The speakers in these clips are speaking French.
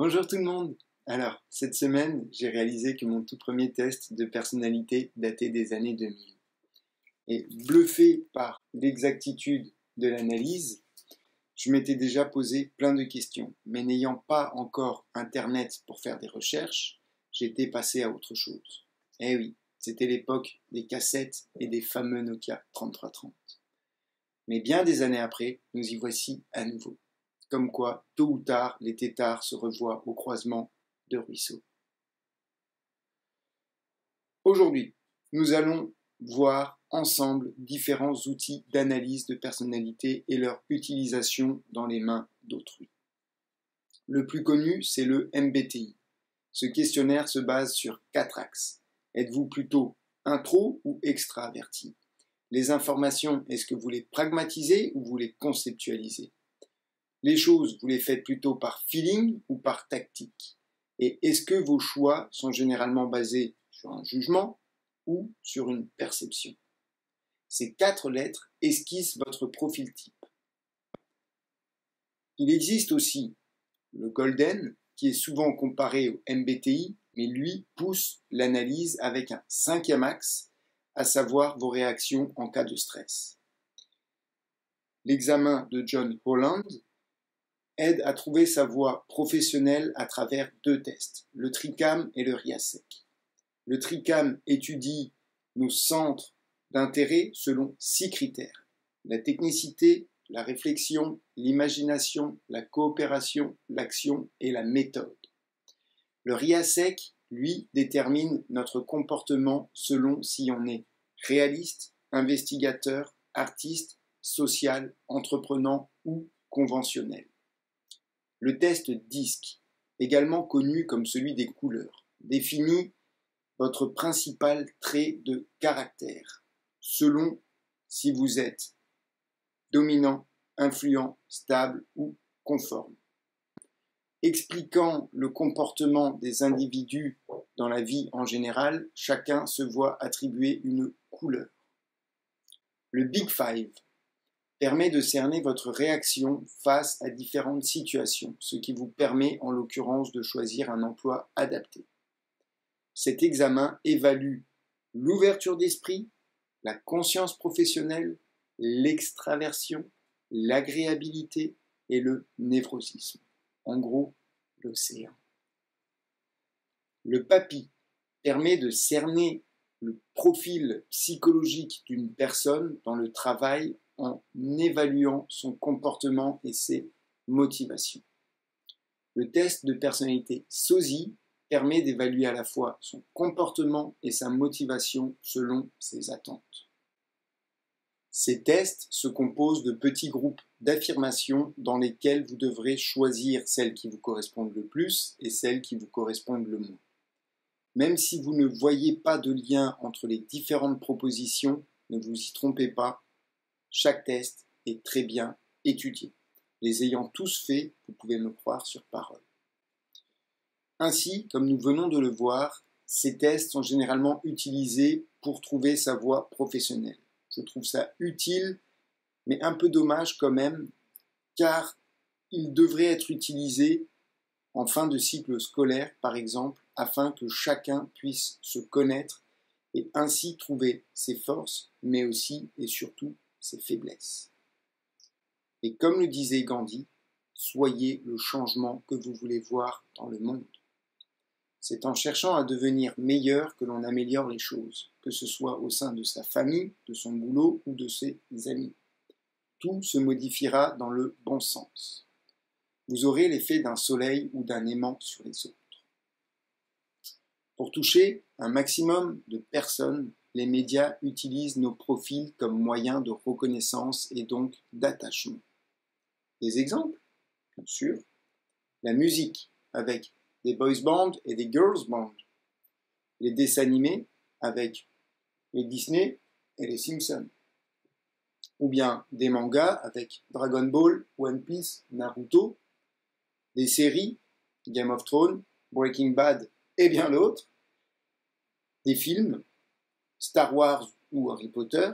Bonjour tout le monde! Alors, cette semaine, j'ai réalisé que mon tout premier test de personnalité datait des années 2000. Et bluffé par l'exactitude de l'analyse, je m'étais déjà posé plein de questions. Mais n'ayant pas encore Internet pour faire des recherches, j'étais passé à autre chose. Eh oui, c'était l'époque des cassettes et des fameux Nokia 3330. Mais bien des années après, nous y voici à nouveau. Comme quoi, tôt ou tard, les têtards se revoient au croisement de ruisseaux. Aujourd'hui, nous allons voir ensemble différents outils d'analyse de personnalité et leur utilisation dans les mains d'autrui. Le plus connu, c'est le MBTI. Ce questionnaire se base sur 4 axes. Êtes-vous plutôt intro ou extraverti? Les informations, est-ce que vous les pragmatisez ou vous les conceptualisez? Les choses, vous les faites plutôt par feeling ou par tactique? Et est-ce que vos choix sont généralement basés sur un jugement ou sur une perception? Ces 4 lettres esquissent votre profil type. Il existe aussi le Golden, qui est souvent comparé au MBTI, mais lui pousse l'analyse avec un 5e axe, à savoir vos réactions en cas de stress. L'examen de John Holland aide à trouver sa voie professionnelle à travers 2 tests, le TRICAM et le RIASEC. Le TRICAM étudie nos centres d'intérêt selon 6 critères. La technicité, la réflexion, l'imagination, la coopération, l'action et la méthode. Le RIASEC, lui, détermine notre comportement selon si on est réaliste, investigateur, artiste, social, entreprenant ou conventionnel. Le test DISC, également connu comme celui des couleurs, définit votre principal trait de caractère, selon si vous êtes dominant, influent, stable ou conforme. Expliquant le comportement des individus dans la vie en général, chacun se voit attribuer une couleur. Le Big Five permet de cerner votre réaction face à différentes situations, ce qui vous permet en l'occurrence de choisir un emploi adapté. Cet examen évalue l'ouverture d'esprit, la conscience professionnelle, l'extraversion, l'agréabilité et le névrosisme. En gros, l'océan. Le PAPI permet de cerner le profil psychologique d'une personne dans le travail en évaluant son comportement et ses motivations. Le test de personnalité SOSI permet d'évaluer à la fois son comportement et sa motivation selon ses attentes. Ces tests se composent de petits groupes d'affirmations dans lesquels vous devrez choisir celles qui vous correspondent le plus et celles qui vous correspondent le moins. Même si vous ne voyez pas de lien entre les différentes propositions, ne vous y trompez pas, chaque test est très bien étudié. Les ayant tous faits, vous pouvez me croire sur parole. Ainsi, comme nous venons de le voir, ces tests sont généralement utilisés pour trouver sa voie professionnelle. Je trouve ça utile, mais un peu dommage quand même, car ils devraient être utilisés en fin de cycle scolaire, par exemple, afin que chacun puisse se connaître et ainsi trouver ses forces, mais aussi et surtout ses faiblesses. Et comme le disait Gandhi, soyez le changement que vous voulez voir dans le monde. C'est en cherchant à devenir meilleur que l'on améliore les choses, que ce soit au sein de sa famille, de son boulot ou de ses amis. Tout se modifiera dans le bon sens. Vous aurez l'effet d'un soleil ou d'un aimant sur les autres. Pour toucher un maximum de personnes, les médias utilisent nos profils comme moyen de reconnaissance et donc d'attachement. Des exemples? Bien sûr. La musique, avec des boys bands et des girls bands. Les dessins animés, avec les Disney et les Simpsons. Ou bien des mangas avec Dragon Ball, One Piece, Naruto. Des séries, Game of Thrones, Breaking Bad et bien d'autres. Des films, Star Wars ou Harry Potter,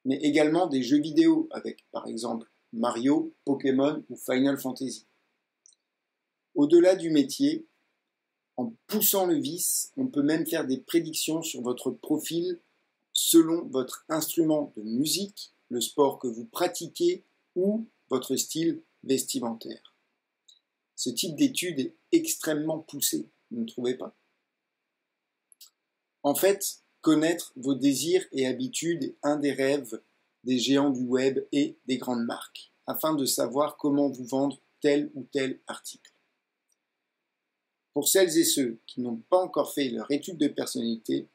mais également des jeux vidéo avec, par exemple, Mario, Pokémon ou Final Fantasy. Au-delà du métier, en poussant le vice, on peut même faire des prédictions sur votre profil selon votre instrument de musique, le sport que vous pratiquez ou votre style vestimentaire. Ce type d'étude est extrêmement poussé, vous ne trouvez pas? En fait, connaître vos désirs et habitudes est un des rêves des géants du web et des grandes marques, afin de savoir comment vous vendre tel ou tel article. Pour celles et ceux qui n'ont pas encore fait leur étude de personnalité,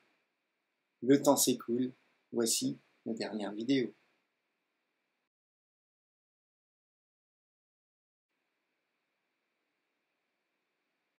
le temps s'écoule, voici la dernière vidéo.